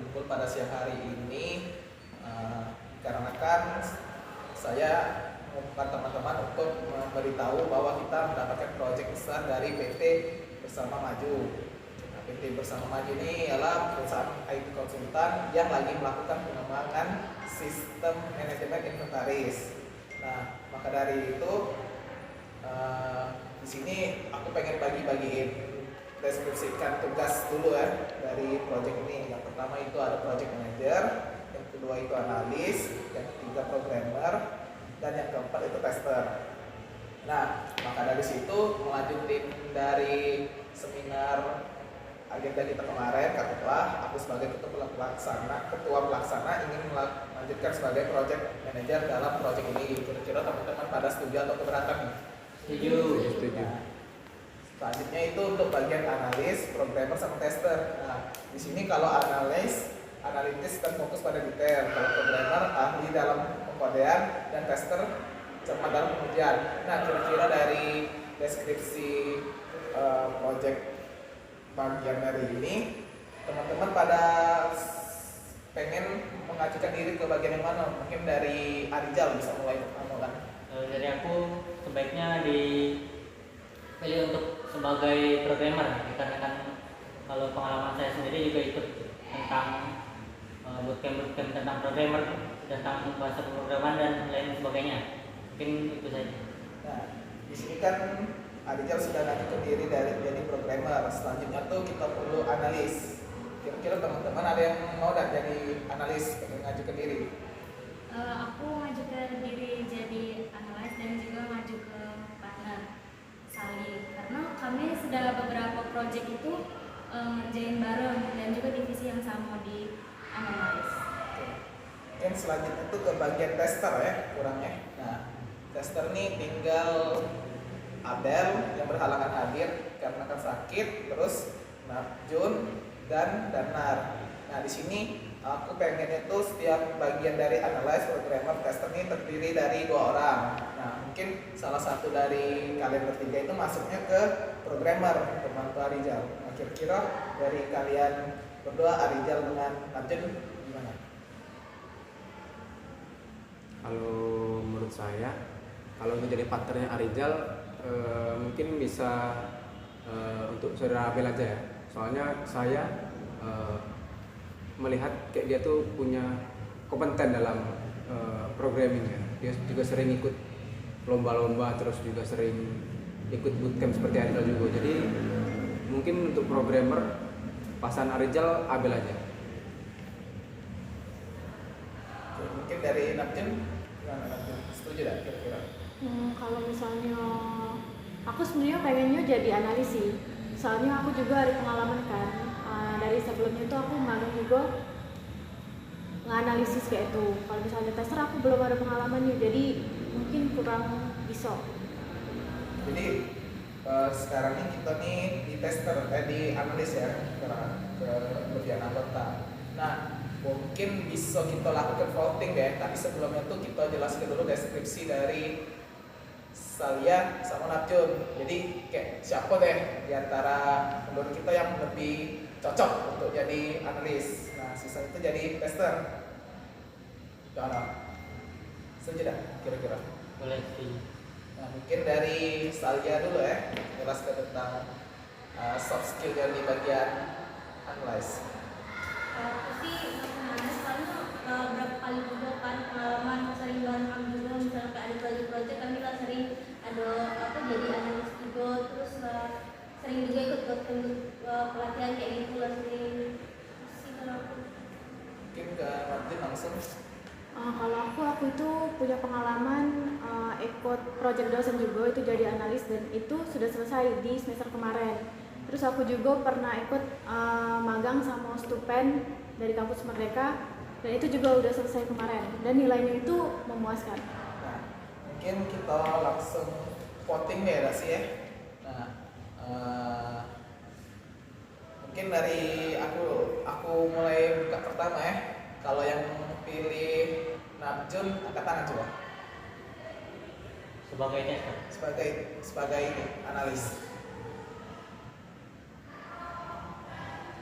berkumpul pada siang hari ini karena kan saya mengumpulkan teman-teman untuk memberitahu bahwa kita mendapatkan proyek besar dari PT Bersama Maju. Nah, PT Bersama Maju ini ialah perusahaan IT konsultan yang lagi melakukan pengembangan sistem manajemen inventaris. Nah, maka dari itu di sini aku pengen bagi-bagiin deskripsikan tugas dulu ya dari proyek ini. Yang pertama itu ada project manager, yang kedua itu analis, yang ketiga programmer, dan yang keempat itu tester. Nah, maka dari situ melanjutin dari seminar agenda kita kemarin, katakanlah aku sebagai ketua pelaksana ingin melanjutkan sebagai project manager dalam proyek ini. Kira-kira teman-teman pada setuju atau keberatan nih? Setuju. Nah, selanjutnya itu untuk bagian analis, programmer sama tester. Nah, di sini kalau analitis dan fokus pada detail. Kalau programmer ahli dalam pengkodean dan tester cermat dalam pengujian. Nah, kira-kira dari deskripsi project bagian dari ini, teman-teman pada pengen mengajukan diri ke bagian yang mana? Mungkin dari Arijal bisa mulai pertama kan? Dari aku sebaiknya dipilih untuk sebagai programmer, karena kan kalau pengalaman saya sendiri juga ikut tentang bootcamp tentang programmer, tentang bahasa pemrograman dan lain sebagainya. Mungkin itu saja. Nah, di sini kan Arijal sudah ngajukan diri dari jadi programmer. Selanjutnya tuh kita perlu analis. Kira-kira teman-teman ada yang mau dan jadi analis, pengen ngajukan diri? Aku ngajukan diri jadi analis dan juga maju ke partner Sali, karena kami sudah beberapa proyek itu ngerjain bareng dan juga divisi yang sama di analis. Yang selanjutnya itu ke bagian tester ya kurangnya. Nah, tester nih tinggal Abel yang berhalangan hadir karena kan sakit, terus Jun dan Danar. Nah, di sini aku pengen itu setiap bagian dari analyze, programmer, tester ini terdiri dari 2 orang. Nah, mungkin salah satu dari kalian bertiga itu masuknya ke programmer, teman Arijal. Nah, kira-kira dari kalian berdua, Arijal dengan Najun, gimana? Kalau menurut saya, kalau menjadi partnernya Arijal mungkin bisa untuk saudara Abel aja ya. Soalnya saya melihat kayak dia tuh punya kompeten dalam programmingnya. Dia juga sering ikut lomba-lomba, terus juga sering ikut bootcamp seperti Arijal juga. Jadi mungkin untuk programmer pasangan Arijal Abel aja. Oke, mungkin dari Najun, gimana Najun? Setuju tidak kira-kira? Kalau misalnya aku sebenarnya pengennya jadi analis sih. Soalnya aku juga ada pengalaman kan. Dari sebelumnya itu aku magang juga nganalisis kayak itu. Kalau misalnya tester aku belum ada pengalamannya, jadi mungkin kurang bisa. Jadi sekarang ini kita nih di tester, di analis ya, ke bagian anggota. Nah, mungkin bisa kita lakukan voting ya, tapi sebelumnya tuh kita jelaskan dulu deskripsi dari Salia sama Najun. Jadi kayak siapa deh di antara menurut kita yang lebih cocok untuk jadi analis. Nah, sisa itu jadi tester. Gimana? Setuju dah kira-kira? Boleh sih. Nah, mungkin dari Salia dulu ya, jelaskan tentang soft skill yang di bagian analyze. Aku sih analis karena berapa kali juga kan pengalaman sering bareng juga, misalnya kayak ada proyek-proyek kami lah sering ada jadi analis juga, terus sering juga ikut pelatihan kayak gitu lah sering sih kalau aku. Mungkin ke Martin langsung. Kalau aku itu punya pengalaman ikut project dosen juga, itu jadi analis dan itu sudah selesai di semester kemarin. Terus aku juga pernah ikut magang sama Stupen dari kampus Merdeka dan itu juga udah selesai kemarin dan nilainya itu memuaskan. Nah, mungkin kita langsung voting ya Rasi ya. Nah, mungkin dari aku mulai buka pertama ya. Kalau yang pilih Najun, angkat tangan coba. Sebagai tester. Sebagai ini, analis.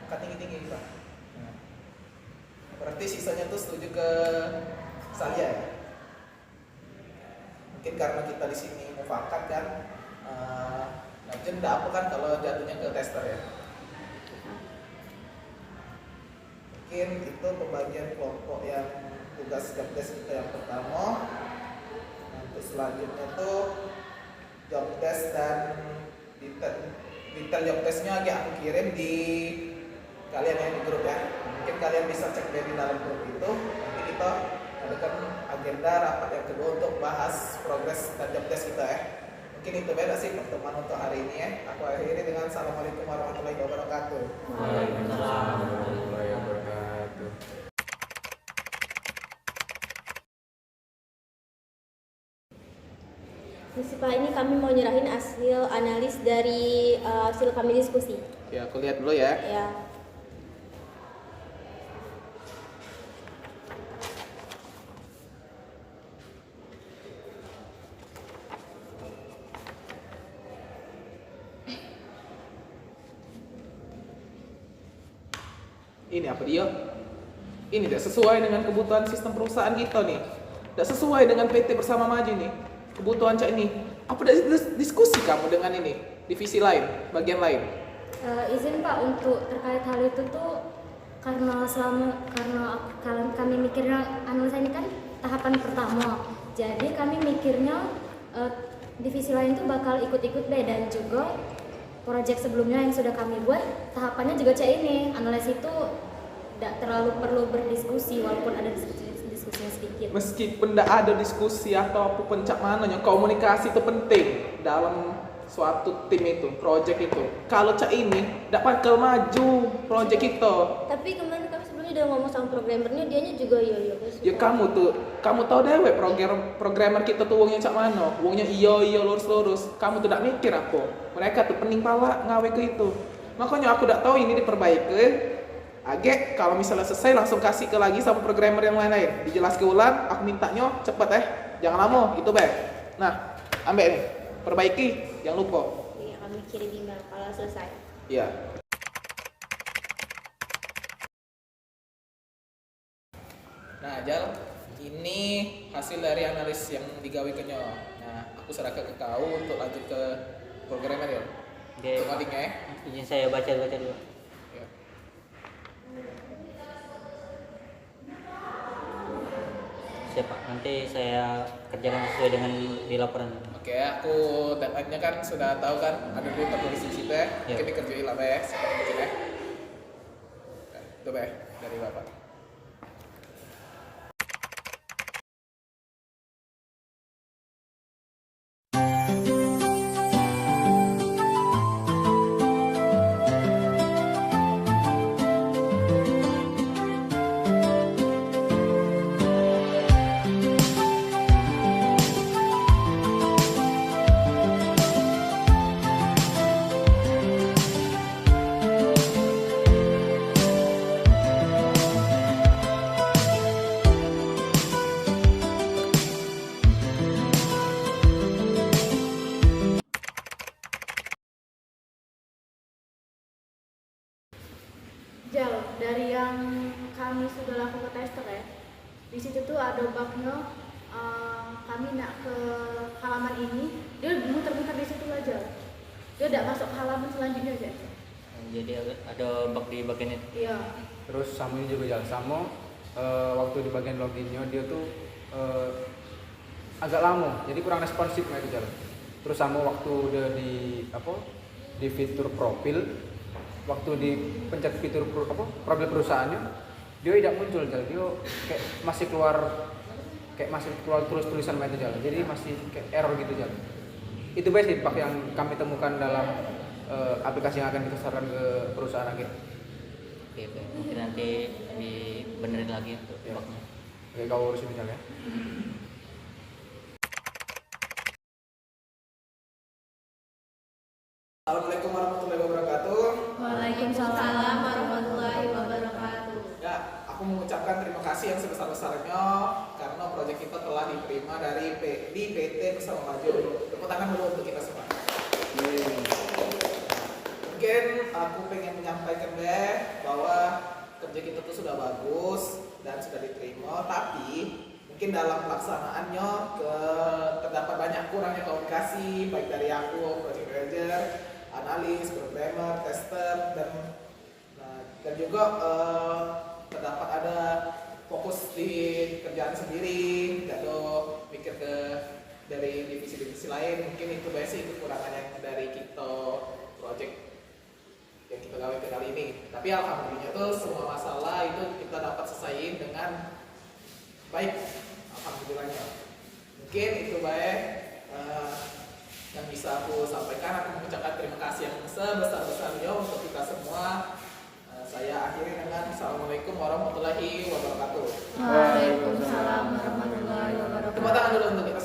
Angkat tinggi-tinggi Pak. Nah. Berarti sisanya tuh setuju ke saya ya. Mungkin karena kita di sini mufakat kan, Najun enggak apa kan kalau jatuhnya ke tester ya. Mungkin itu pembagian kelompok yang tugas job desk kita yang pertama. Untuk selanjutnya tuh job desk dan detail job desknya lagi aku kirim di kalian yang di grup ya. Mungkin kalian bisa cek dari dalam grup itu. Nanti kita adakan agenda rapat yang kedua untuk bahas progres dan job desk kita ya. Mungkin itu beda sih pertemuan untuk hari ini ya. Aku akhiri dengan assalamualaikum warahmatullahi wabarakatuh. Waalaikumsalam. Warahmatullahi wabarakatuh. Misi Pak, ini kami mau nyerahin hasil analis dari hasil kami diskusi. Ya, aku lihat dulu ya. Ya. Ini apa dia? Ini tidak sesuai dengan kebutuhan sistem perusahaan kita nih. Tidak sesuai dengan PT Bersama Maju nih. Kebutuhan cak ini. Apa ada diskusi kamu dengan ini? Divisi lain, bagian lain? Izin Pak untuk terkait hal itu tuh karena kami mikirnya analisa ini kan tahapan pertama. Jadi kami mikirnya divisi lain tuh bakal ikut-ikut deh, dan juga proyek sebelumnya yang sudah kami buat tahapannya juga cak ini. Analisis itu tidak terlalu perlu berdiskusi walaupun ada diskusinya sedikit. Meskipun tidak ada diskusi atau apa pencak mananya, komunikasi itu penting dalam suatu tim itu, project itu. Kalau cak ini tidak bakal maju project itu. Tapi kemarin kami sebelumnya udah ngomong sama programmernya, dianya juga iya Ya kamu tahu deh programmer kita tuh uangnya cak mana? Uangnya iya lurus. Kamu tuh tidak mikir apa? Mereka tuh pening pala ngawe ke itu. Makanya aku tidak tahu ini diperbaiki. Agak kalau misalnya selesai langsung kasih ke lagi sama programmer yang lain. Dijelas ke ulang, aku mintanya cepet jangan lama, itu baik. Nah, ambil nih, perbaiki, jangan lupa. Iya, kami kirim email kalau selesai. Iya. Nah, Jal, ini hasil dari analis yang digawe kenyo. Nah, aku serahkan ke kau untuk lanjut ke programmer ya. Oke, Untuk ngodingnya ya. izin saya baca dulu. Ya. Siap Pak, nanti saya kerjakan sesuai dengan di laporan. Oke, aku deadline-nya kan sudah tahu kan, ada dulu tertulis di situ ya. Ya. Mungkin dikerjain lah ya, sekarang mungkin ya. Oke, itu ya dari Bapak. Jal, dari yang kami sudah lakukan tester ya, di situ tuh ada bugnya. Kami nak ke halaman ini, dia muter-muter di situ aja. Dia tidak masuk halaman selanjutnya aja. Jadi ada bug di bagian itu. Iya. Terus sama ini juga Jal, sama waktu di bagian loginnya dia tuh agak lama, jadi kurang responsif itu Jal. Terus sama waktu dia di fitur profil, waktu di pencet fitur profil perusahaannya, dia tidak muncul Jal. Dia kayak masih keluar tulisan itu Jal. Jadi masih kayak error gitu Jal. Itu basic bug yang kami temukan dalam aplikasi yang akan kita sarankan ke perusahaan kita. Oke. Mungkin nanti dibenerin lagi untuk Ya. bugnya. Oke, kau urusin misalnya. Assalamualaikum warahmatullahi wabarakatuh. Waalaikumsalam warahmatullahi wabarakatuh. Ya, aku mengucapkan terima kasih yang sebesar-besarnya karena proyek kita telah diterima di PT Bersama Maju. Tepuk tangan dulu untuk kita semua. Mungkin aku pengen menyampaikan bahwa kerja kita tuh sudah bagus dan sudah diterima, tapi mungkin dalam pelaksanaannya terdapat banyak kurangnya komunikasi baik dari aku, project manager, analis, programmer, tester, dan juga terdapat ada fokus di kerjaan sendiri, tidak ada mikir ke dari divisi-divisi lain. Mungkin itu basic kekurangan yang dari kita project yang kita gawe kali ini. Tapi alhamdulillah tuh semua masalah itu kita dapat selesaiin dengan baik, alhamdulillahnya. Mungkin itu baik yang bisa aku sampaikan. Aku mengucapkan terima kasih yang sebesar-besarnya untuk kita semua. Saya akhiri dengan Assalamualaikum warahmatullahi wabarakatuh. Waalaikumsalam warahmatullahi wabarakatuh. Tepuk tangan dulu untuk kita.